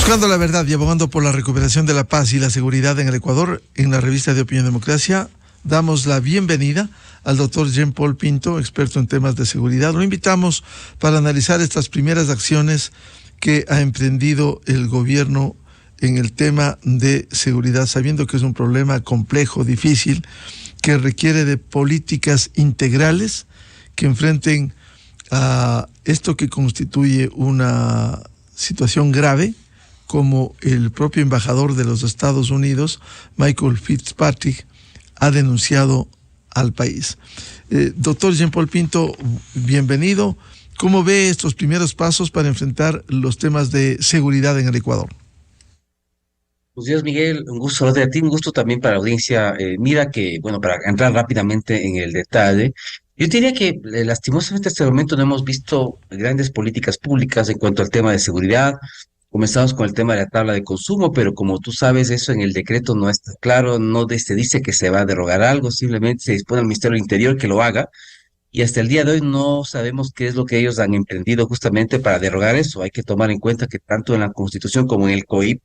Buscando la verdad y abogando por la recuperación de la paz y la seguridad en el Ecuador, en la revista de Opinión Democracia, damos la bienvenida al doctor Jean-Paul Pinto, experto en temas de seguridad. Lo invitamos para analizar estas primeras acciones que ha emprendido el gobierno en el tema de seguridad, sabiendo que es un problema complejo, difícil, que requiere de políticas integrales que enfrenten a esto que constituye una situación grave, como el propio embajador de los Estados Unidos, Michael Fitzpatrick, ha denunciado al país. Doctor Jean-Paul Pinto, bienvenido. ¿Cómo ve estos primeros pasos para enfrentar los temas de seguridad en el Ecuador? Buenos días, Miguel. Un gusto saludarte a ti, un gusto también para la audiencia. Mira que, bueno, para entrar rápidamente en el detalle, yo diría que lastimosamente hasta el momento no hemos visto grandes políticas públicas en cuanto al tema de seguridad. Comenzamos con el tema de la tabla de consumo, pero como tú sabes, eso en el decreto no está claro, se dice que se va a derogar algo, simplemente se dispone al Ministerio del Interior que lo haga, y hasta el día de hoy no sabemos qué es lo que ellos han emprendido justamente para derogar eso. Hay que tomar en cuenta que tanto en la Constitución como en el COIP,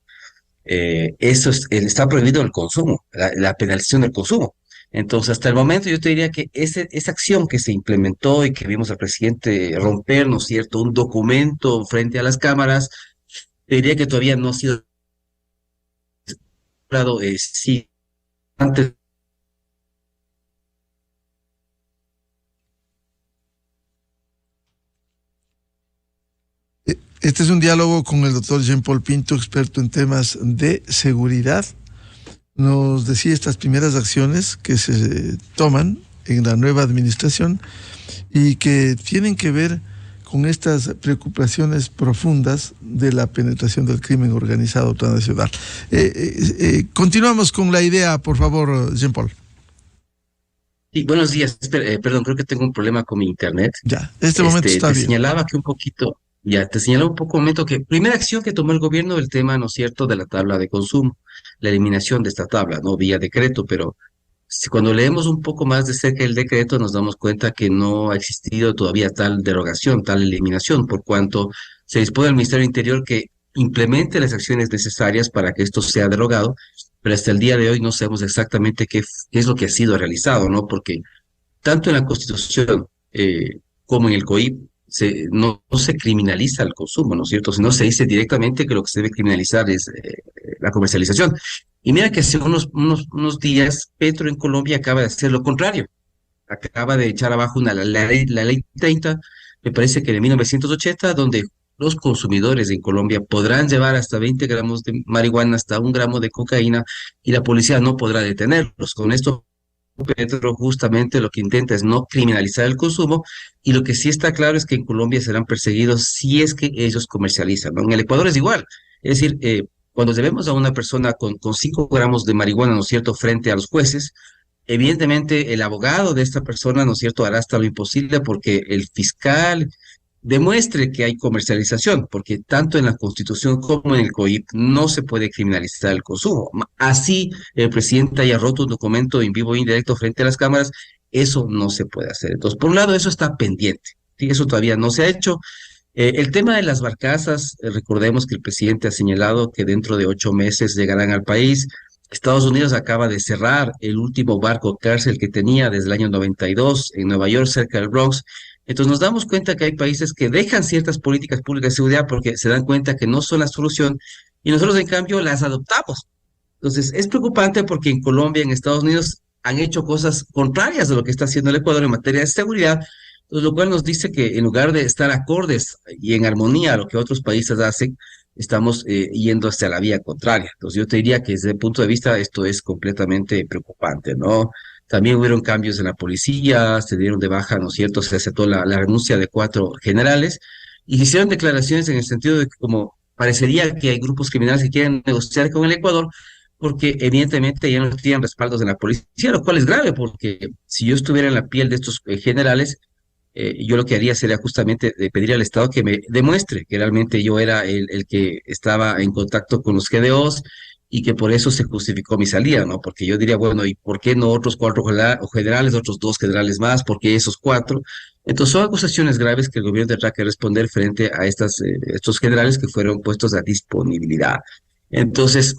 está prohibido el consumo, la penalización del consumo. Entonces, hasta el momento yo te diría que esa acción que se implementó y que vimos al presidente romper, ¿no es cierto?, un documento frente a las cámaras, te diría que todavía no ha sido logrado, sí, antes. Este es un diálogo con el doctor Jean-Paul Pinto, experto en temas de seguridad. Nos decía estas primeras acciones que se toman en la nueva administración y que tienen que ver con estas preocupaciones profundas de la penetración del crimen organizado transnacional. Continuamos con la idea, por favor, Jean-Paul. Sí, buenos días. Perdón, creo que tengo un problema con mi internet. Ya, este momento está Te bien. señalaba que un poquito, ya, te señalaba un poco un momento que primera acción que tomó el gobierno del tema, ¿no es cierto?, de la tabla de consumo, la eliminación de esta tabla, ¿no?, vía decreto, pero cuando leemos un poco más de cerca el decreto nos damos cuenta que no ha existido todavía tal derogación, tal eliminación, por cuanto se dispone al Ministerio del Interior que implemente las acciones necesarias para que esto sea derogado, pero hasta el día de hoy no sabemos exactamente qué es lo que ha sido realizado, ¿no? Porque tanto en la Constitución como en el COIP no se criminaliza el consumo, ¿no es cierto? Sino se dice directamente que lo que se debe criminalizar es la comercialización. Y mira que hace unos días Petro en Colombia acaba de hacer lo contrario. Acaba de echar abajo la ley 30, me parece que de 1980, donde los consumidores en Colombia podrán llevar hasta 20 gramos de marihuana, hasta 1 gramo de cocaína, y la policía no podrá detenerlos. Con esto Petro justamente lo que intenta es no criminalizar el consumo, y lo que sí está claro es que en Colombia serán perseguidos si es que ellos comercializan, ¿no? En el Ecuador es igual. Es decir, cuando llevemos a una persona con 5 gramos de marihuana, ¿no es cierto?, frente a los jueces, evidentemente el abogado de esta persona, ¿no es cierto?, hará hasta lo imposible porque el fiscal demuestre que hay comercialización, porque tanto en la Constitución como en el COIP no se puede criminalizar el consumo. Así el presidente haya roto un documento en vivo e indirecto frente a las cámaras, eso no se puede hacer. Entonces, por un lado, eso está pendiente, ¿sí? Eso todavía no se ha hecho. El tema de las barcazas, recordemos que el presidente ha señalado que dentro de 8 meses llegarán al país. Estados Unidos acaba de cerrar el último barco cárcel que tenía desde el año 92 en Nueva York, cerca del Bronx. Entonces nos damos cuenta que hay países que dejan ciertas políticas públicas de seguridad porque se dan cuenta que no son la solución, y nosotros en cambio las adoptamos. Entonces es preocupante porque en Colombia, en Estados Unidos, han hecho cosas contrarias de lo que está haciendo el Ecuador en materia de seguridad, entonces, lo cual nos dice que en lugar de estar acordes y en armonía a lo que otros países hacen, estamos yendo hacia la vía contraria. Entonces yo te diría que desde el punto de vista esto es completamente preocupante, ¿no? También hubieron cambios en la policía, se dieron de baja, ¿no es cierto? Se aceptó la renuncia de 4 generales, y se hicieron declaraciones en el sentido de que como parecería que hay grupos criminales que quieren negociar con el Ecuador, porque evidentemente ya no tienen respaldos en la policía, lo cual es grave, porque si yo estuviera en la piel de estos generales, yo lo que haría sería justamente de pedir al Estado que me demuestre que realmente yo era el que estaba en contacto con los GDOs, y que por eso se justificó mi salida, ¿no? Porque yo diría, bueno, ¿y por qué no otros 4 generales, otros 2 generales más? ¿Por qué esos 4? Entonces son acusaciones graves que el gobierno tendrá que responder frente a estos generales que fueron puestos a disponibilidad. Entonces,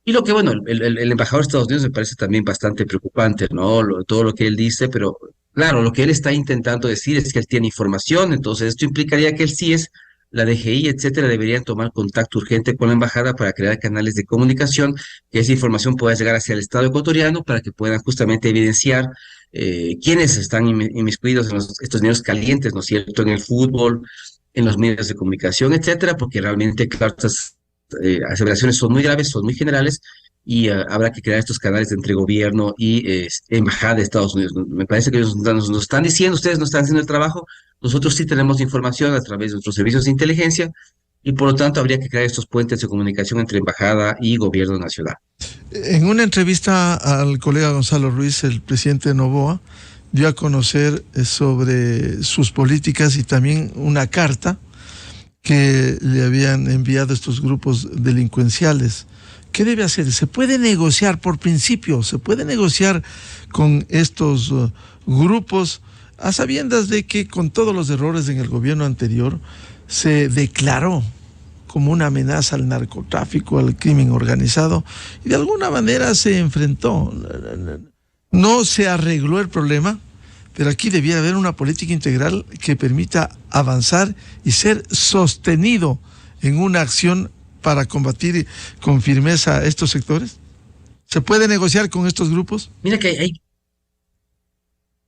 y lo que, bueno, el embajador de Estados Unidos me parece también bastante preocupante, ¿no? Todo lo que él dice, pero claro, lo que él está intentando decir es que él tiene información, entonces esto implicaría que el CIES, la DGI, etcétera, deberían tomar contacto urgente con la embajada para crear canales de comunicación, que esa información pueda llegar hacia el Estado ecuatoriano para que puedan justamente evidenciar quiénes están inmiscuidos en estos niños calientes, ¿no es cierto?, en el fútbol, en los medios de comunicación, etcétera, porque realmente, claro, estas aseveraciones son muy graves, son muy generales y habrá que crear estos canales entre gobierno y embajada de Estados Unidos. Me parece que ellos nos están diciendo, ustedes no están haciendo el trabajo, nosotros sí tenemos información a través de nuestros servicios de inteligencia y por lo tanto habría que crear estos puentes de comunicación entre embajada y gobierno nacional. En una entrevista al colega Gonzalo Ruiz, el presidente de Novoa dio a conocer sobre sus políticas y también una carta que le habían enviado estos grupos delincuenciales. ¿Qué debe hacer? ¿Se puede negociar por principio? ¿Se puede negociar con estos grupos a sabiendas de que con todos los errores en el gobierno anterior se declaró como una amenaza al narcotráfico, al crimen organizado, y de alguna manera se enfrentó? No se arregló el problema, pero aquí debiera haber una política integral que permita avanzar y ser sostenido en una acción para combatir con firmeza estos sectores. ¿Se puede negociar con estos grupos? Mira que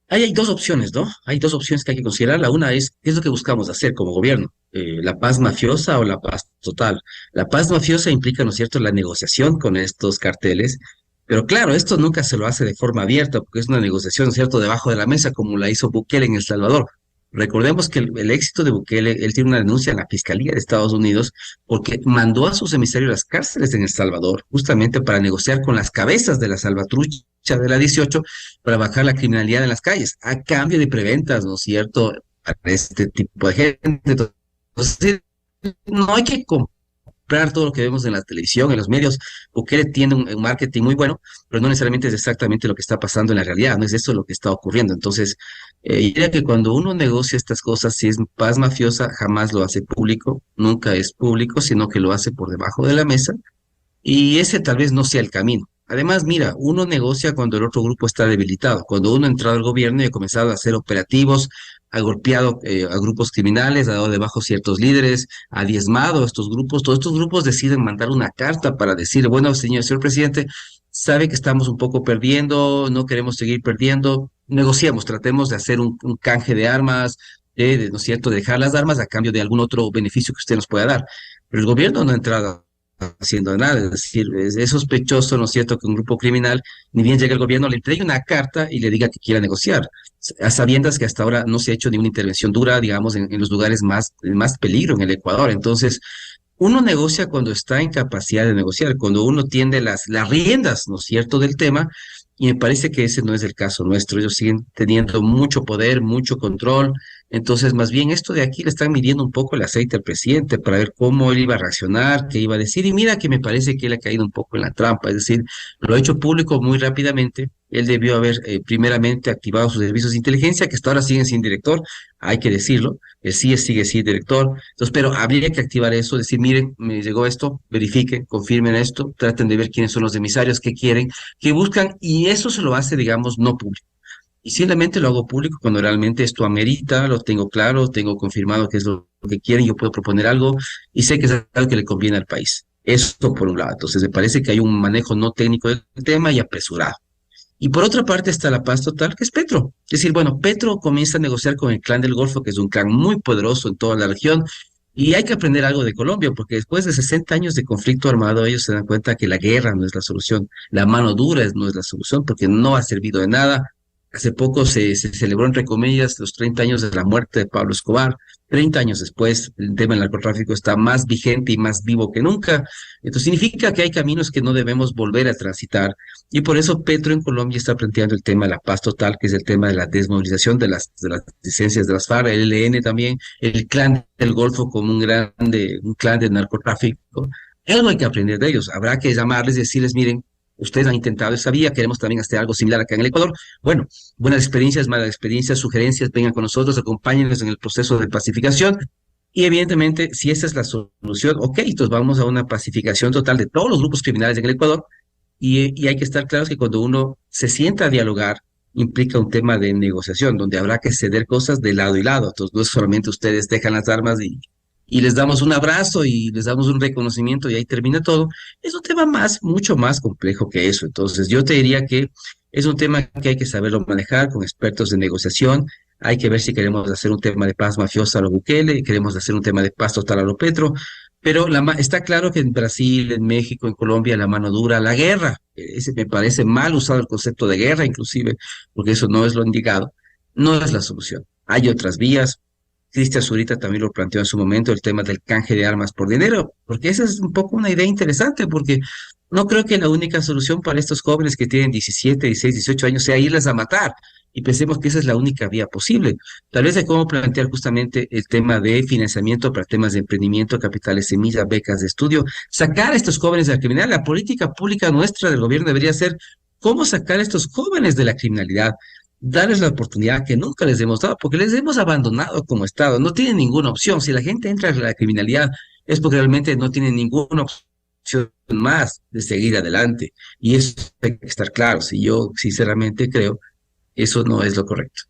hay dos opciones, ¿no? Hay dos opciones que hay que considerar. La una es, ¿qué es lo que buscamos hacer como gobierno? ¿La paz mafiosa o la paz total? La paz mafiosa implica, ¿no es cierto?, la negociación con estos carteles, pero claro, esto nunca se lo hace de forma abierta, porque es una negociación, ¿no es cierto?, debajo de la mesa, como la hizo Bukele en El Salvador. Recordemos que el éxito de Bukele, él tiene una denuncia en la Fiscalía de Estados Unidos porque mandó a sus emisarios a las cárceles en El Salvador, justamente para negociar con las cabezas de la salvatrucha de la 18 para bajar la criminalidad en las calles, a cambio de preventas, ¿no es cierto?, para este tipo de gente. Entonces, no hay que comprar todo lo que vemos en la televisión, en los medios. Bukele tiene un marketing muy bueno, pero no necesariamente es exactamente lo que está pasando en la realidad, no es eso lo que está ocurriendo. Entonces, yo diría que cuando uno negocia estas cosas, si es paz mafiosa, jamás lo hace público, nunca es público, sino que lo hace por debajo de la mesa y ese tal vez no sea el camino. Además, mira, uno negocia cuando el otro grupo está debilitado. Cuando uno ha entrado al gobierno y ha comenzado a hacer operativos, ha golpeado a grupos criminales, ha dado debajo ciertos líderes, ha diezmado a estos grupos. Todos estos grupos deciden mandar una carta para decir, bueno, señor presidente, sabe que estamos un poco perdiendo, no queremos seguir perdiendo. Negociamos, tratemos de hacer un canje de armas, ¿no es cierto?, de dejar las armas a cambio de algún otro beneficio que usted nos pueda dar. Pero el gobierno no ha entrado haciendo nada, es decir, es sospechoso, ¿no es cierto?, que un grupo criminal, ni bien llega el gobierno, le entregue una carta y le diga que quiera negociar, a sabiendas que hasta ahora no se ha hecho ninguna intervención dura, digamos, en los lugares más peligro en el Ecuador. Entonces, uno negocia cuando está en capacidad de negociar, cuando uno tiene las riendas, ¿no es cierto?, del tema, y me parece que ese no es el caso nuestro. Ellos siguen teniendo mucho poder, mucho control. Entonces, más bien esto de aquí le están midiendo un poco el aceite al presidente para ver cómo él iba a reaccionar, qué iba a decir. Y mira que me parece que él ha caído un poco en la trampa, es decir, lo ha hecho público muy rápidamente. Él debió haber primeramente activado sus servicios de inteligencia, que hasta ahora siguen sin director, hay que decirlo. El CIE sigue sin director. Entonces, pero habría que activar eso, decir, miren, me llegó esto, verifiquen, confirmen esto, traten de ver quiénes son los emisarios, qué quieren, qué buscan, y eso se lo hace, digamos, no público. Y simplemente lo hago público cuando realmente esto amerita, lo tengo claro, tengo confirmado qué es lo que quieren, yo puedo proponer algo y sé que es algo que le conviene al país. Esto por un lado. Entonces me parece que hay un manejo no técnico del tema y apresurado. Y por otra parte está la paz total, que es Petro. Es decir, bueno, Petro comienza a negociar con el Clan del Golfo, que es un clan muy poderoso en toda la región, y hay que aprender algo de Colombia, porque después de 60 años de conflicto armado, ellos se dan cuenta que la guerra no es la solución, la mano dura no es la solución, porque no ha servido de nada. Hace poco se celebró, entre comillas, los 30 años de la muerte de Pablo Escobar. 30 años después, el tema del narcotráfico está más vigente y más vivo que nunca. Esto significa que hay caminos que no debemos volver a transitar. Y por eso Petro en Colombia está planteando el tema de la paz total, que es el tema de la desmovilización de las licencias de las FARC, el ELN también, el clan del Golfo como un clan de narcotráfico. Algo hay que aprender de ellos. Habrá que llamarles y decirles, miren, Ustedes han intentado esa vía, queremos también hacer algo similar acá en el Ecuador. Bueno, buenas experiencias, malas experiencias, sugerencias, vengan con nosotros, acompáñenos en el proceso de pacificación. Y evidentemente, si esa es la solución, ok, entonces vamos a una pacificación total de todos los grupos criminales en el Ecuador. Y hay que estar claros que cuando uno se sienta a dialogar, implica un tema de negociación, donde habrá que ceder cosas de lado y lado. Entonces, no es solamente ustedes dejan las armas y les damos un abrazo y les damos un reconocimiento y ahí termina todo. Es un tema mucho más complejo que eso. Entonces, yo te diría que es un tema que hay que saberlo manejar con expertos de negociación. Hay que ver si queremos hacer un tema de paz mafiosa a lo Bukele, queremos hacer un tema de paz total a lo Petro, pero está claro que en Brasil, en México, en Colombia, la mano dura, la guerra, ese me parece mal usado el concepto de guerra, inclusive, porque eso no es lo indicado, no es la solución. Hay otras vías. Cristian Zurita también lo planteó en su momento, el tema del canje de armas por dinero, porque esa es un poco una idea interesante, porque no creo que la única solución para estos jóvenes que tienen 17, 16, 18 años sea irles a matar. Y pensemos que esa es la única vía posible. Tal vez de cómo plantear justamente el tema de financiamiento para temas de emprendimiento, capitales semilla, becas de estudio, sacar a estos jóvenes de la criminalidad. La política pública nuestra del gobierno debería ser cómo sacar a estos jóvenes de la criminalidad, darles la oportunidad que nunca les hemos dado, porque les hemos abandonado como Estado. No tienen ninguna opción. Si la gente entra en la criminalidad es porque realmente no tienen ninguna opción más de seguir adelante. Y eso hay que estar claro. Si yo sinceramente creo eso no es lo correcto.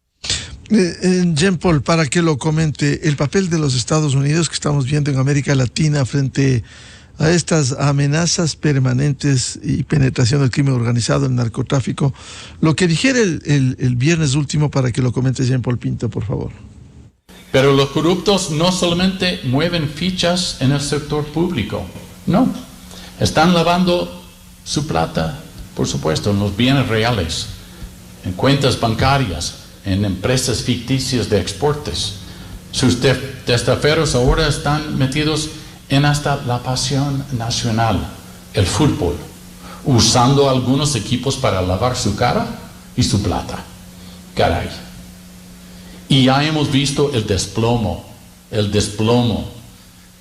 Jean Paul, para que lo comente, el papel de los Estados Unidos que estamos viendo en América Latina frente a estas amenazas permanentes y penetración del crimen organizado, el narcotráfico, lo que dijera el viernes último, para que lo comente Jean Paul Pinto, por favor. Pero los corruptos no solamente mueven fichas en el sector público, no, están lavando su plata, por supuesto, en los bienes reales, en cuentas bancarias, en empresas ficticias de exportes. Sus testaferros ahora están metidos en hasta la pasión nacional, el fútbol, usando algunos equipos para lavar su cara y su plata. Caray. Y ya hemos visto el desplomo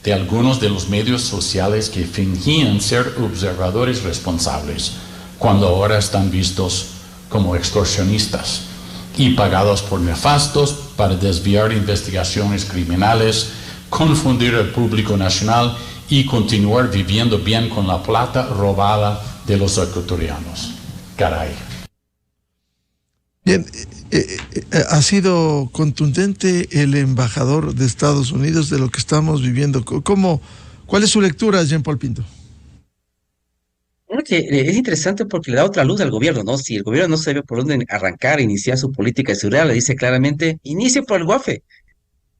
de algunos de los medios sociales que fingían ser observadores responsables, cuando ahora están vistos como extorsionistas y pagados por nefastos para desviar investigaciones criminales, confundir al público nacional y continuar viviendo bien con la plata robada de los ecuatorianos. Caray. Bien, ha sido contundente el embajador de Estados Unidos de lo que estamos viviendo. ¿Cuál es su lectura, Jean Paul Pinto? Bueno, que es interesante porque le da otra luz al gobierno, ¿no? Si el gobierno no sabe por dónde arrancar, iniciar su política de seguridad, le dice claramente, inicie por el GUAFE,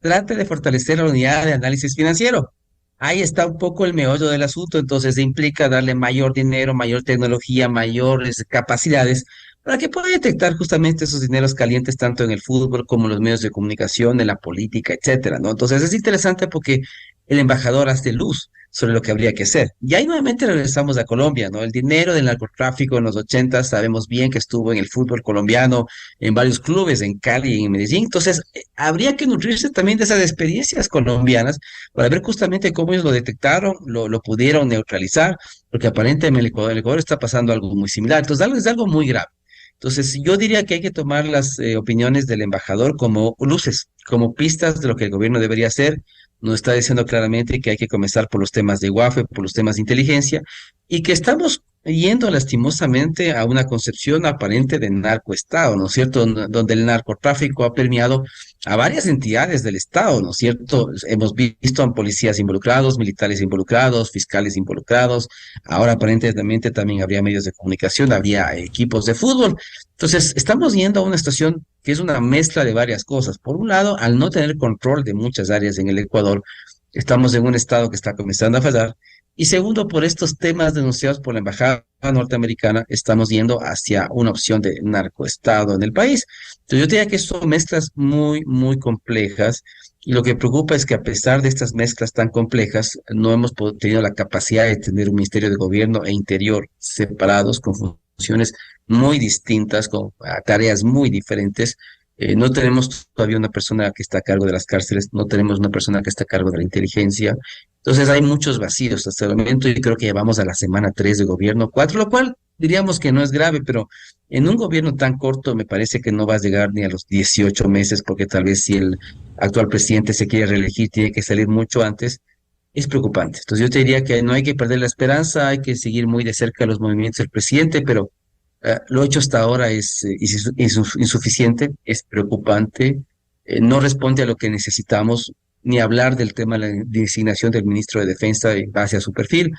trate de fortalecer la unidad de análisis financiero. Ahí está un poco el meollo del asunto, entonces implica darle mayor dinero, mayor tecnología, mayores capacidades para que pueda detectar justamente esos dineros calientes tanto en el fútbol como en los medios de comunicación, en la política, etcétera, ¿no? Entonces es interesante porque el embajador hace luz sobre lo que habría que hacer. Y ahí nuevamente regresamos a Colombia, ¿no? El dinero del narcotráfico en los 80 sabemos bien que estuvo en el fútbol colombiano, en varios clubes, en Cali y en Medellín. Entonces, habría que nutrirse también de esas experiencias colombianas para ver justamente cómo ellos lo detectaron, lo pudieron neutralizar, porque aparentemente en el Ecuador está pasando algo muy similar. Entonces, es algo muy grave. Entonces, yo diría que hay que tomar las opiniones del embajador como luces, como pistas de lo que el gobierno debería hacer. Nos está diciendo claramente que hay que comenzar por los temas de WAFE, por los temas de inteligencia, y que estamos yendo lastimosamente a una concepción aparente de narcoestado, ¿no es cierto? Donde el narcotráfico ha permeado a varias entidades del Estado, ¿no es cierto? Hemos visto a policías involucrados, militares involucrados, fiscales involucrados, ahora aparentemente también habría medios de comunicación, habría equipos de fútbol. Entonces, estamos yendo a una situación que es una mezcla de varias cosas. Por un lado, al no tener control de muchas áreas en el Ecuador, estamos en un estado que está comenzando a fallar. Y segundo, por estos temas denunciados por la Embajada norteamericana, estamos yendo hacia una opción de narcoestado en el país. Entonces, yo diría que son mezclas muy, muy complejas. Y lo que preocupa es que a pesar de estas mezclas tan complejas, no hemos tenido la capacidad de tener un Ministerio de Gobierno e Interior separados, con funciones muy distintas, con tareas muy diferentes. No tenemos todavía una persona que está a cargo de las cárceles, no tenemos una persona que está a cargo de la inteligencia, Entonces hay muchos vacíos hasta el momento y creo que ya vamos a la semana 3 de gobierno 4, lo cual diríamos que no es grave, pero en un gobierno tan corto me parece que no va a llegar ni a los 18 meses, porque tal vez si el actual presidente se quiere reelegir tiene que salir mucho antes. Es preocupante. Entonces yo te diría que no hay que perder la esperanza, hay que seguir muy de cerca los movimientos del presidente, pero lo hecho hasta ahora es insuficiente, es preocupante, no responde a lo que necesitamos, ni hablar del tema de la designación del ministro de Defensa en base a su perfil.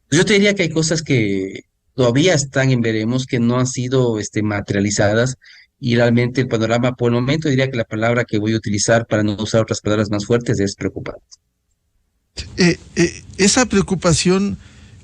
Yo te diría que hay cosas que todavía están en veremos, que no han sido materializadas, y realmente el panorama por el momento diría que la palabra que voy a utilizar para no usar otras palabras más fuertes es preocupante. Esa preocupación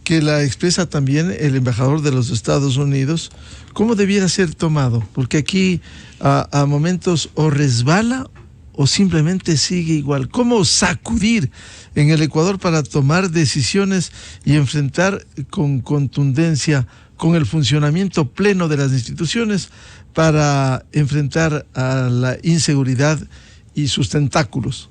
que la expresa también el embajador de los Estados Unidos, ¿cómo debiera ser tomado? Porque aquí a momentos o resbala o simplemente sigue igual. ¿Cómo sacudir en el Ecuador para tomar decisiones y enfrentar con contundencia, con el funcionamiento pleno de las instituciones para enfrentar a la inseguridad y sus tentáculos?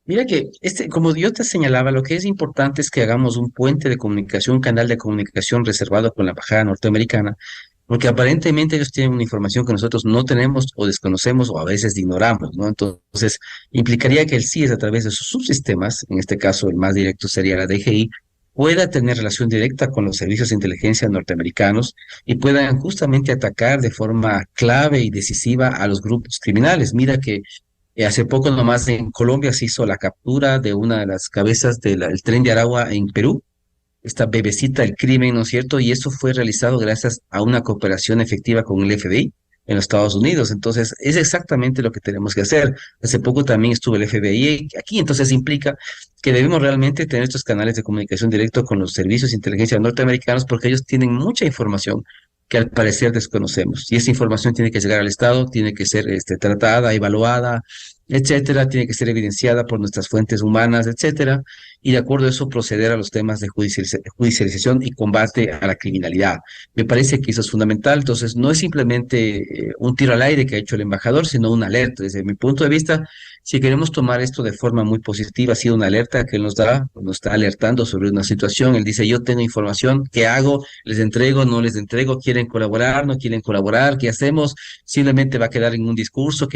Mira que, como yo te señalaba, lo que es importante es que hagamos un puente de comunicación, un canal de comunicación reservado con la embajada norteamericana, porque aparentemente ellos tienen una información que nosotros no tenemos o desconocemos o a veces ignoramos, ¿no? Entonces, implicaría que el CIES, a través de sus subsistemas, en este caso el más directo sería la DGI, pueda tener relación directa con los servicios de inteligencia norteamericanos y puedan justamente atacar de forma clave y decisiva a los grupos criminales. Mira que hace poco nomás en Colombia se hizo la captura de una de las cabezas del tren de Aragua en Perú, esta bebecita del crimen, ¿no es cierto? Y eso fue realizado gracias a una cooperación efectiva con el FBI en los Estados Unidos. Entonces, es exactamente lo que tenemos que hacer. Hace poco también estuvo el FBI aquí, entonces implica que debemos realmente tener estos canales de comunicación directo con los servicios de inteligencia norteamericanos, porque ellos tienen mucha información que al parecer desconocemos. Y esa información tiene que llegar al Estado, tiene que ser tratada, evaluada, etcétera, tiene que ser evidenciada por nuestras fuentes humanas, etcétera, y de acuerdo a eso proceder a los temas de judicialización y combate a la criminalidad. Me parece que eso es fundamental. Entonces, no es simplemente un tiro al aire que ha hecho el embajador, sino una alerta. Desde mi punto de vista, si queremos tomar esto de forma muy positiva, ha sido una alerta que él nos está alertando sobre una situación. Él dice, yo tengo información, ¿qué hago? ¿Les entrego? ¿No les entrego? ¿Quieren colaborar? ¿No quieren colaborar? ¿Qué hacemos? Simplemente va a quedar en un discurso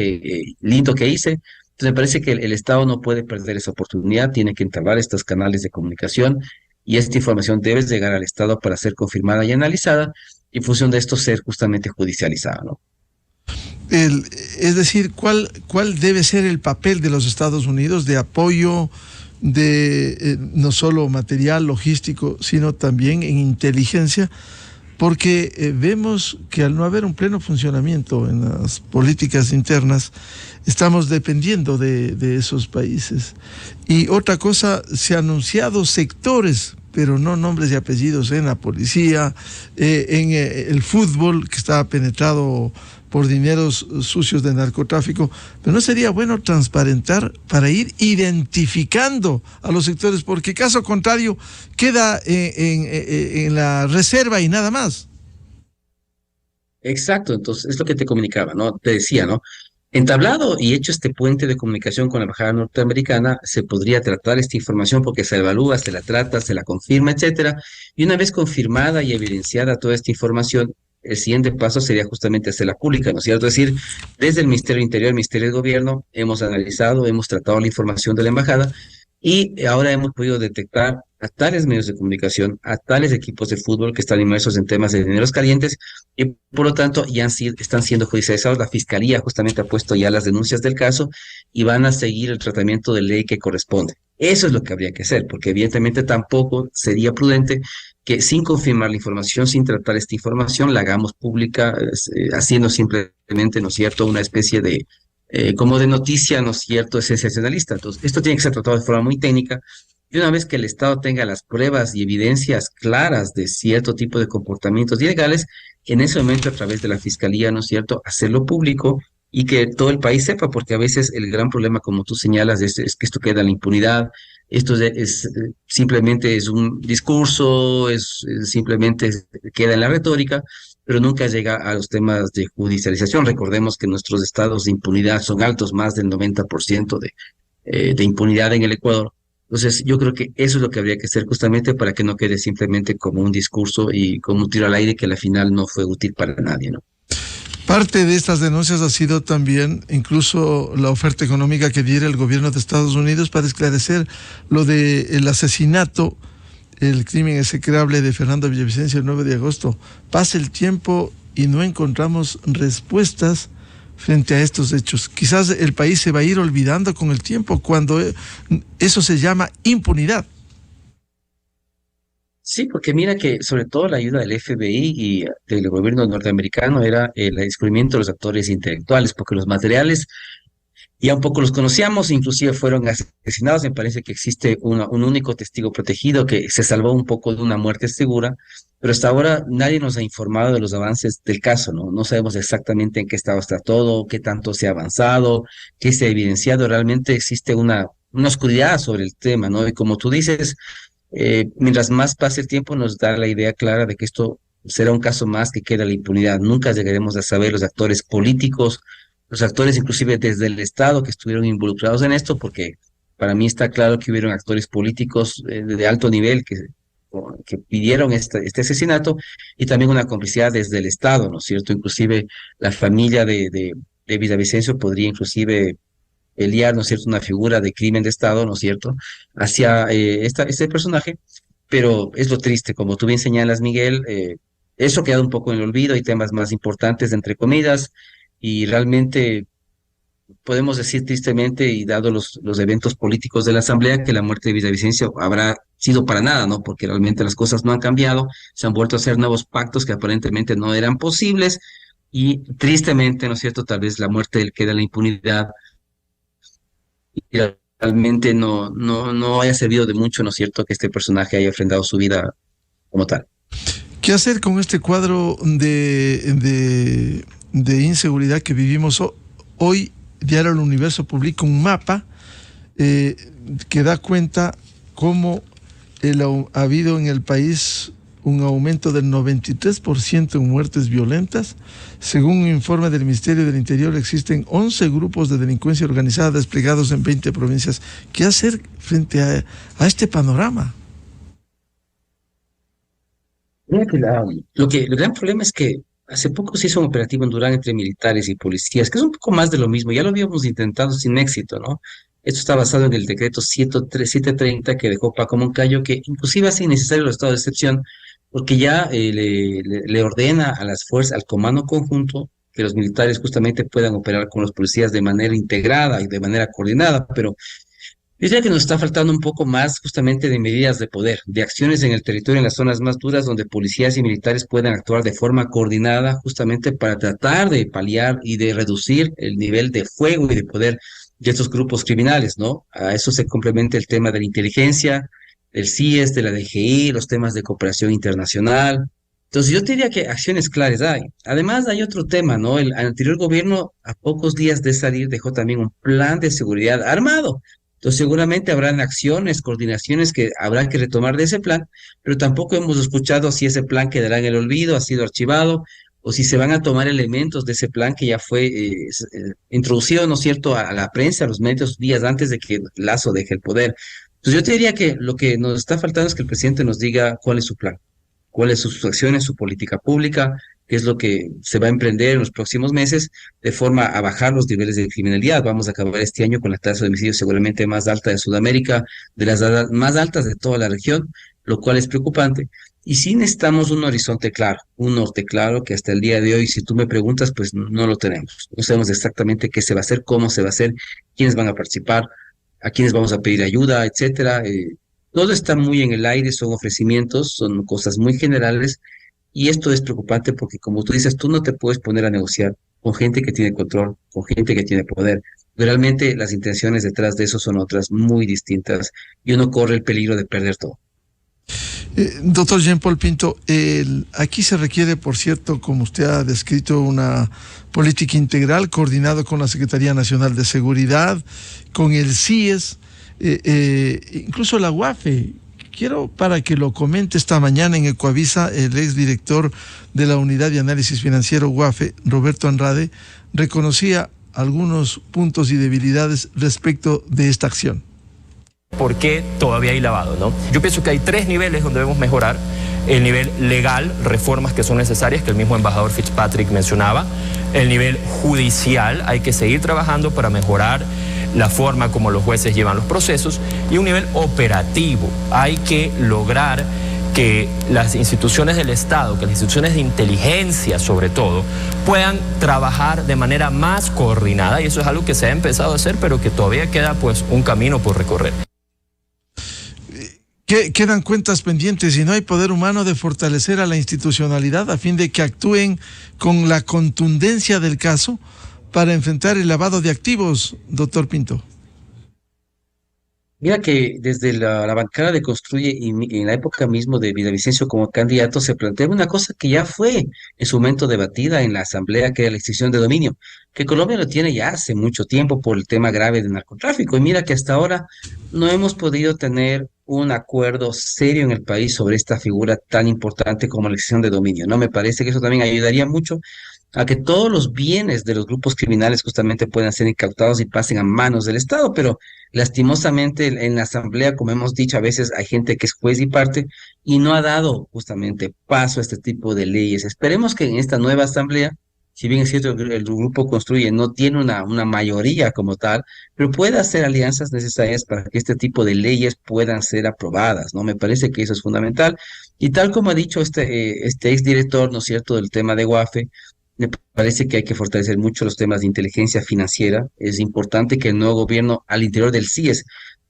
lindo que hice. Entonces me parece que el Estado no puede perder esa oportunidad, tiene que entablar estos canales de comunicación y esta información debe llegar al Estado para ser confirmada y analizada y en función de esto ser justamente judicializada, ¿no? Es decir, ¿cuál debe ser el papel de los Estados Unidos de apoyo, de no solo material, logístico, sino también en inteligencia? Porque vemos que al no haber un pleno funcionamiento en las políticas internas, estamos dependiendo de esos países. Y otra cosa, se han anunciado sectores, pero no nombres y apellidos, en la policía, en el fútbol, que está penetrado por dineros sucios de narcotráfico, pero no sería bueno transparentar para ir identificando a los sectores, porque caso contrario queda en la reserva y nada más. Exacto, entonces es lo que te comunicaba, ¿no? Te decía, ¿no? Entablado y hecho este puente de comunicación con la embajada norteamericana, se podría tratar esta información porque se evalúa, se la trata, se la confirma, etcétera. Y una vez confirmada y evidenciada toda esta información, el siguiente paso sería justamente hacerla pública, ¿no es cierto? Es decir, desde el Ministerio del Interior, el Ministerio del Gobierno, hemos analizado, hemos tratado la información de la embajada y ahora hemos podido detectar a tales medios de comunicación, a tales equipos de fútbol que están inmersos en temas de dineros calientes y por lo tanto ya están siendo judicializados. La Fiscalía justamente ha puesto ya las denuncias del caso y van a seguir el tratamiento de ley que corresponde. Eso es lo que habría que hacer, porque evidentemente tampoco sería prudente que sin confirmar la información, sin tratar esta información, la hagamos pública, haciendo simplemente, ¿no es cierto?, una especie de, como de noticia, ¿no es cierto?, sensacionalista. Entonces, esto tiene que ser tratado de forma muy técnica, y una vez que el Estado tenga las pruebas y evidencias claras de cierto tipo de comportamientos ilegales, en ese momento, a través de la Fiscalía, ¿no es cierto?, hacerlo público y que todo el país sepa, porque a veces el gran problema, como tú señalas, es que esto queda en la impunidad. Esto simplemente es un discurso, simplemente queda en la retórica, pero nunca llega a los temas de judicialización. Recordemos que nuestros estados de impunidad son altos, más del 90% de impunidad en el Ecuador. Entonces, yo creo que eso es lo que habría que hacer justamente para que no quede simplemente como un discurso y como un tiro al aire que al final no fue útil para nadie, ¿no? Parte de estas denuncias ha sido también incluso la oferta económica que diera el gobierno de Estados Unidos para esclarecer lo del asesinato, el crimen execrable de Fernando Villavicencio el 9 de agosto. Pasa el tiempo y no encontramos respuestas frente a estos hechos. Quizás el país se va a ir olvidando con el tiempo cuando eso se llama impunidad. Sí, porque mira que sobre todo la ayuda del FBI y del gobierno norteamericano era el descubrimiento de los actores intelectuales, porque los materiales ya un poco los conocíamos, inclusive fueron asesinados. Me parece que existe un único testigo protegido que se salvó un poco de una muerte segura, pero hasta ahora nadie nos ha informado de los avances del caso, ¿no? No sabemos exactamente en qué estado está todo, qué tanto se ha avanzado, qué se ha evidenciado. Realmente existe una oscuridad sobre el tema, ¿no? Y como tú dices, mientras más pase el tiempo nos da la idea clara de que esto será un caso más que queda la impunidad. Nunca llegaremos a saber los actores políticos, los actores inclusive desde el Estado que estuvieron involucrados en esto, porque para mí está claro que hubieron actores políticos de alto nivel que pidieron este asesinato, y también una complicidad desde el Estado, ¿no es cierto? Inclusive la familia de Villavicencio podría inclusive pelear, ¿no es cierto?, una figura de crimen de Estado, ¿no es cierto?, hacia este personaje, pero es lo triste, como tú bien señalas, Miguel, eso ha quedado un poco en el olvido. Hay temas más importantes, entre comillas, y realmente podemos decir tristemente, y dado los eventos políticos de la Asamblea, que la muerte de Villavicencio habrá sido para nada, ¿no? Porque realmente las cosas no han cambiado, se han vuelto a hacer nuevos pactos que aparentemente no eran posibles, y tristemente, ¿no es cierto?, tal vez la muerte del queda la impunidad y realmente no haya servido de mucho, ¿no es cierto?, que este personaje haya enfrentado su vida como tal. ¿Qué hacer con este cuadro de inseguridad que vivimos hoy? Diario El Universo publica un mapa que da cuenta cómo ha habido en el país un aumento del 93% en muertes violentas. Según un informe del Ministerio del Interior, existen 11 grupos de delincuencia organizada desplegados en 20 provincias. ¿Qué hacer frente a este panorama? Mira que el gran problema es que hace poco se hizo un operativo en Durán entre militares y policías, que es un poco más de lo mismo. Ya lo habíamos intentado sin éxito, ¿no? Esto está basado en el decreto 730 que dejó Paco Moncayo, que inclusive hace innecesario el estado de excepción, porque ya le ordena a las fuerzas, al comando conjunto, que los militares justamente puedan operar con los policías de manera integrada y de manera coordinada, pero yo diría que nos está faltando un poco más justamente de medidas de poder, de acciones en el territorio, en las zonas más duras, donde policías y militares puedan actuar de forma coordinada justamente para tratar de paliar y de reducir el nivel de fuego y de poder de estos grupos criminales, ¿no? A eso se complementa el tema de la inteligencia, del CIES, de la DGI, los temas de cooperación internacional. Entonces yo te diría que acciones claras hay. Además hay otro tema, ¿no? El anterior gobierno, a pocos días de salir, dejó también un plan de seguridad armado. Entonces seguramente habrán acciones, coordinaciones que habrá que retomar de ese plan, pero tampoco hemos escuchado si ese plan quedará en el olvido, ha sido archivado, o si se van a tomar elementos de ese plan que ya fue introducido, ¿no es cierto?, a la prensa, a los medios, días antes de que Lazo deje el poder. Entonces yo te diría que lo que nos está faltando es que el presidente nos diga cuál es su plan, cuáles son sus acciones, su política pública, qué es lo que se va a emprender en los próximos meses de forma a bajar los niveles de criminalidad. Vamos a acabar este año con la tasa de homicidios seguramente más alta de Sudamérica, de las más altas de toda la región, lo cual es preocupante. Y sí necesitamos un horizonte claro, un norte claro, que hasta el día de hoy, si tú me preguntas, pues no lo tenemos. No sabemos exactamente qué se va a hacer, cómo se va a hacer, quiénes van a participar, a quiénes vamos a pedir ayuda, etcétera. Todo está muy en el aire, son ofrecimientos, son cosas muy generales, y esto es preocupante porque, como tú dices, tú no te puedes poner a negociar con gente que tiene control, con gente que tiene poder. Realmente las intenciones detrás de eso son otras muy distintas, y uno corre el peligro de perder todo. Doctor Jean-Paul Pinto, aquí se requiere, por cierto, como usted ha descrito, una política integral coordinada con la Secretaría Nacional de Seguridad, con el CIES, incluso la UAFE. Quiero para que lo comente esta mañana en Ecoavisa el exdirector de la Unidad de Análisis Financiero UAFE, Roberto Andrade, reconocía algunos puntos y debilidades respecto de esta acción. ¿Por qué todavía hay lavado, no? Yo pienso que hay 3 niveles donde debemos mejorar. El nivel legal, reformas que son necesarias, que el mismo embajador Fitzpatrick mencionaba. El nivel judicial, hay que seguir trabajando para mejorar la forma como los jueces llevan los procesos. Y un nivel operativo, hay que lograr que las instituciones del Estado, que las instituciones de inteligencia sobre todo, puedan trabajar de manera más coordinada, y eso es algo que se ha empezado a hacer, pero que todavía queda pues un camino por recorrer. Quedan cuentas pendientes y no hay poder humano de fortalecer a la institucionalidad a fin de que actúen con la contundencia del caso para enfrentar el lavado de activos, doctor Pinto. Mira que desde la bancada de Construye y en la época mismo de Villavicencio como candidato se plantea una cosa que ya fue en su momento debatida en la Asamblea, que era la extinción de dominio, que Colombia lo tiene ya hace mucho tiempo por el tema grave del narcotráfico. Y mira que hasta ahora no hemos podido tener un acuerdo serio en el país sobre esta figura tan importante como la extinción de dominio, ¿no? Me parece que eso también ayudaría mucho a que todos los bienes de los grupos criminales justamente puedan ser incautados y pasen a manos del Estado, pero lastimosamente en la Asamblea, como hemos dicho, a veces hay gente que es juez y parte y no ha dado justamente paso a este tipo de leyes. Esperemos que en esta nueva Asamblea, si bien es cierto que el grupo Construye no tiene una mayoría como tal, pero puede hacer alianzas necesarias para que este tipo de leyes puedan ser aprobadas, ¿no? Me parece que eso es fundamental. Y tal como ha dicho este exdirector, ¿no es cierto?, del tema de Guafe, me parece que hay que fortalecer mucho los temas de inteligencia financiera. Es importante que el nuevo gobierno al interior del CIES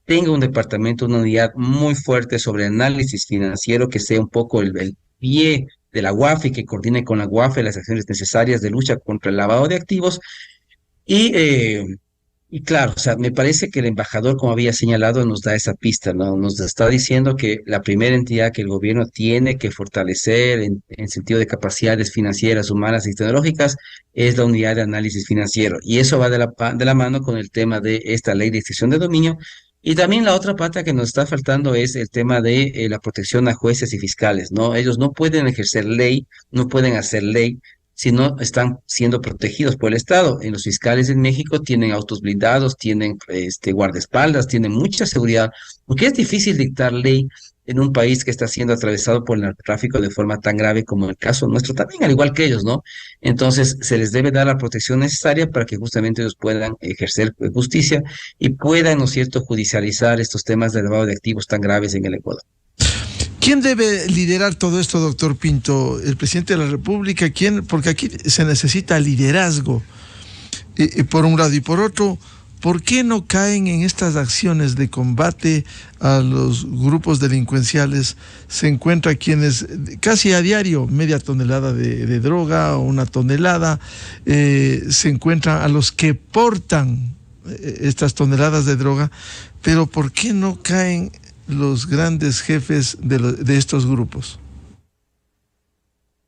tenga un departamento, una unidad muy fuerte sobre análisis financiero, que sea un poco el pie de la UAFE y que coordine con la UAFE las acciones necesarias de lucha contra el lavado de activos. Y, y claro, o sea, me parece que el embajador, como había señalado, nos da esa pista, ¿no? Nos está diciendo que la primera entidad que el gobierno tiene que fortalecer en sentido de capacidades financieras, humanas y tecnológicas es la unidad de análisis financiero. Y eso va de la mano con el tema de esta ley de extinción de dominio. Y también la otra pata que nos está faltando es el tema de la protección a jueces y fiscales, ¿no? Ellos no pueden ejercer ley, no pueden hacer ley si no están siendo protegidos por el Estado. En los fiscales en México tienen autos blindados, tienen guardaespaldas, tienen mucha seguridad, porque es difícil dictar ley en un país que está siendo atravesado por el narcotráfico de forma tan grave como el caso nuestro también, al igual que ellos, ¿no? Entonces, se les debe dar la protección necesaria para que justamente ellos puedan ejercer justicia y puedan, ¿no es cierto?, judicializar estos temas de lavado de activos tan graves en el Ecuador. ¿Quién debe liderar todo esto, doctor Pinto? ¿El presidente de la República? ¿Quién? Porque aquí se necesita liderazgo, por un lado. Y por otro, ¿por qué no caen en estas acciones de combate a los grupos delincuenciales? Se encuentra quienes casi a diario, media tonelada de droga o 1 tonelada, se encuentran a los que portan estas toneladas de droga, pero ¿por qué no caen los grandes jefes de estos grupos?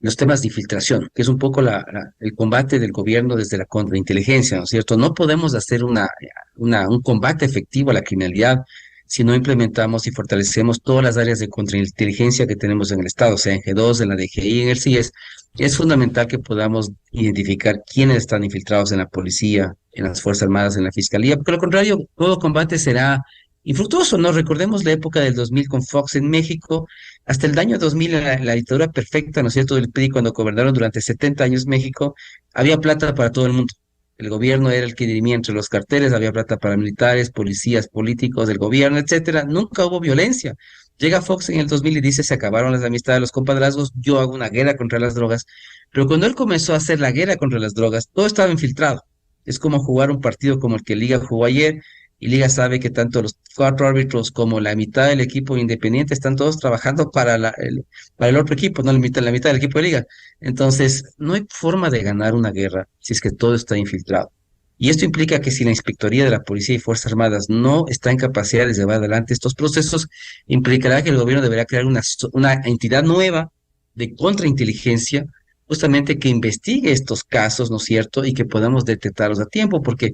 Los temas de infiltración, que es un poco el combate del gobierno desde la contrainteligencia, ¿no es cierto? No podemos hacer un combate efectivo a la criminalidad si no implementamos y fortalecemos todas las áreas de contrainteligencia que tenemos en el Estado, sea en G2, en la DGI, en el CIES. Es fundamental que podamos identificar quiénes están infiltrados en la policía, en las Fuerzas Armadas, en la Fiscalía, porque lo contrario, todo combate será infructuoso, ¿no? Recordemos la época del 2000 con Fox en México, hasta el año 2000, la dictadura perfecta, ¿no es cierto?, del PRI, cuando gobernaron durante 70 años México, había plata para todo el mundo. El gobierno era el que dirimía entre los carteles, había plata para militares, policías, políticos del gobierno, etcétera. Nunca hubo violencia. Llega Fox en el 2000 y dice, se acabaron las amistades, los compadrazgos, yo hago una guerra contra las drogas. Pero cuando él comenzó a hacer la guerra contra las drogas, todo estaba infiltrado. Es como jugar un partido como el que Liga jugó ayer, y Liga sabe que tanto los 4 árbitros como la mitad del equipo independiente están todos trabajando para el otro equipo, no la mitad del equipo de Liga. Entonces, no hay forma de ganar una guerra si es que todo está infiltrado. Y esto implica que si la Inspectoría de la Policía y Fuerzas Armadas no está en capacidad de llevar adelante estos procesos, implicará que el gobierno deberá crear una entidad nueva de contrainteligencia, justamente que investigue estos casos, ¿no es cierto?, y que podamos detectarlos a tiempo, porque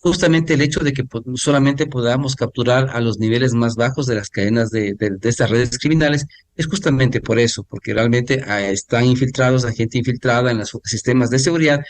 justamente el hecho de que solamente podamos capturar a los niveles más bajos de las cadenas de estas redes criminales es justamente por eso, porque realmente están infiltrados, hay gente infiltrada en los sistemas de seguridad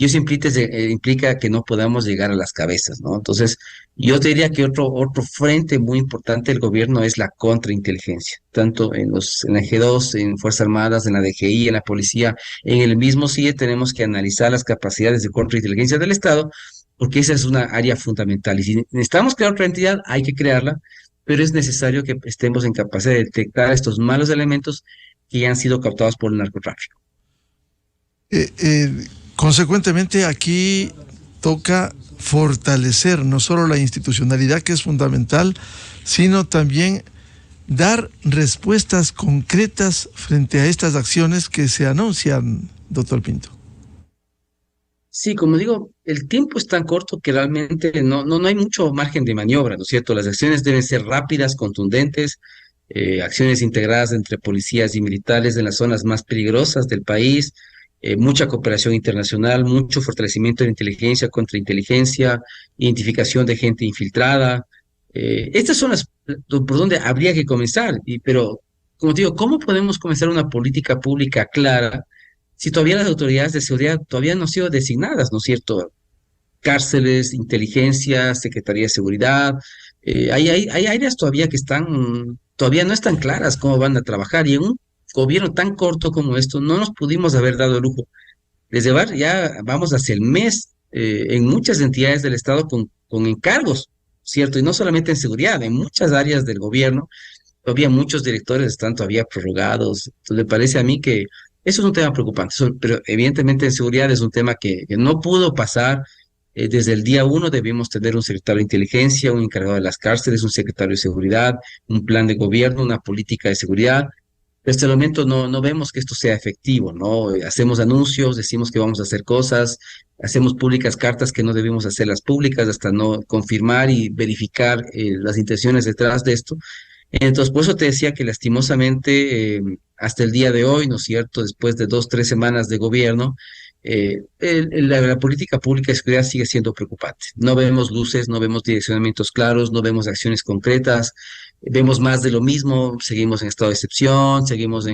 y eso implica que no podamos llegar a las cabezas, ¿no? Entonces, yo te diría que otro frente muy importante del gobierno es la contrainteligencia, tanto en la G2, en Fuerzas Armadas, en la DGI, en la policía, en el mismo CIE tenemos que analizar las capacidades de contrainteligencia del Estado, porque esa es una área fundamental. Y si necesitamos crear otra entidad, hay que crearla, pero es necesario que estemos en capacidad de detectar estos malos elementos que ya han sido captados por el narcotráfico. Consecuentemente, aquí toca fortalecer no solo la institucionalidad, que es fundamental, sino también dar respuestas concretas frente a estas acciones que se anuncian, doctor Pinto. Sí, como digo, el tiempo es tan corto que realmente no hay mucho margen de maniobra, ¿no es cierto? Las acciones deben ser rápidas, contundentes, acciones integradas entre policías y militares en las zonas más peligrosas del país, mucha cooperación internacional, mucho fortalecimiento de inteligencia, contrainteligencia, identificación de gente infiltrada. Estas son por donde habría que comenzar, pero como te digo, ¿cómo podemos comenzar una política pública clara si todavía las autoridades de seguridad todavía no han sido designadas, ¿no es cierto? Cárceles, inteligencia, Secretaría de Seguridad, hay áreas todavía que todavía no están claras cómo van a trabajar, y en un gobierno tan corto como esto no nos pudimos haber dado el lujo de llevar, ya vamos hacia el mes, en muchas entidades del Estado con encargos, ¿cierto? Y no solamente en seguridad, en muchas áreas del gobierno, todavía muchos directores están todavía prorrogados. Entonces, me parece a mí que eso es un tema preocupante, pero evidentemente en seguridad es un tema que no pudo pasar. Desde el día 1 debimos tener un secretario de inteligencia, un encargado de las cárceles, un secretario de seguridad, un plan de gobierno, una política de seguridad. Pero hasta el momento no vemos que esto sea efectivo, ¿no? Hacemos anuncios, decimos que vamos a hacer cosas, hacemos públicas cartas que no debemos hacerlas públicas hasta no confirmar y verificar las intenciones detrás de esto. Entonces, por eso te decía que lastimosamente, hasta el día de hoy, ¿no es cierto?, después de 2-3 semanas de gobierno, la política pública de seguridad sigue siendo preocupante. No vemos luces, no vemos direccionamientos claros, no vemos acciones concretas, vemos más de lo mismo, seguimos en estado de excepción, seguimos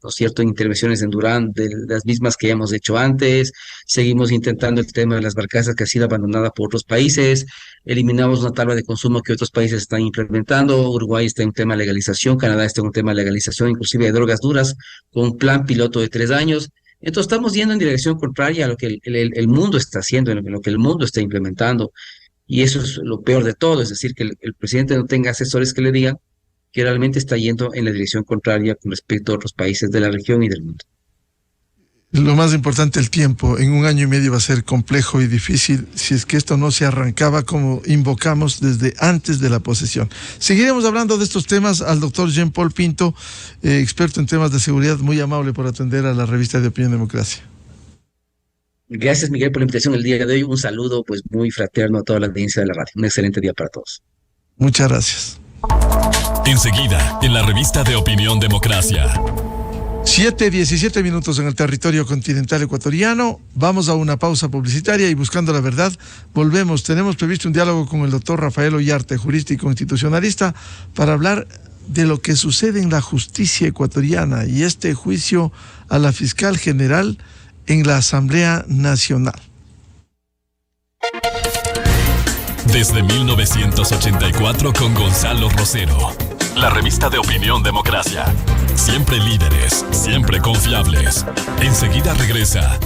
¿no es cierto?, en intervenciones en Durán, de las mismas que hemos hecho antes, seguimos intentando el tema de las barcazas que ha sido abandonada por otros países, eliminamos una tabla de consumo que otros países están implementando, Uruguay está en un tema de legalización, Canadá está en un tema de legalización, inclusive de drogas duras, con un plan piloto de 3 años. Entonces estamos yendo en dirección contraria a lo que el mundo está haciendo, en lo que el mundo está implementando, y eso es lo peor de todo, es decir, que el presidente no tenga asesores que le digan que realmente está yendo en la dirección contraria con respecto a otros países de la región y del mundo. Lo más importante, el tiempo. En 1 año y medio va a ser complejo y difícil si es que esto no se arrancaba como invocamos desde antes de la posesión. Seguiremos hablando de estos temas al doctor Jean-Paul Pinto, experto en temas de seguridad, muy amable por atender a la revista de Opinión Democracia. Gracias, Miguel, por la invitación el día de hoy. Un saludo pues muy fraterno a toda la audiencia de la radio. Un excelente día para todos. Muchas gracias. Enseguida, en la revista de Opinión Democracia. 7:17 en el territorio continental ecuatoriano. Vamos a una pausa publicitaria y buscando la verdad, volvemos. Tenemos previsto un diálogo con el doctor Rafael Ollarte, jurista y constitucionalista, para hablar de lo que sucede en la justicia ecuatoriana y este juicio a la fiscal general en la Asamblea Nacional. Desde 1984 con Gonzalo Rosero. La revista de Opinión Democracia. Siempre líderes, siempre confiables. Enseguida regresa.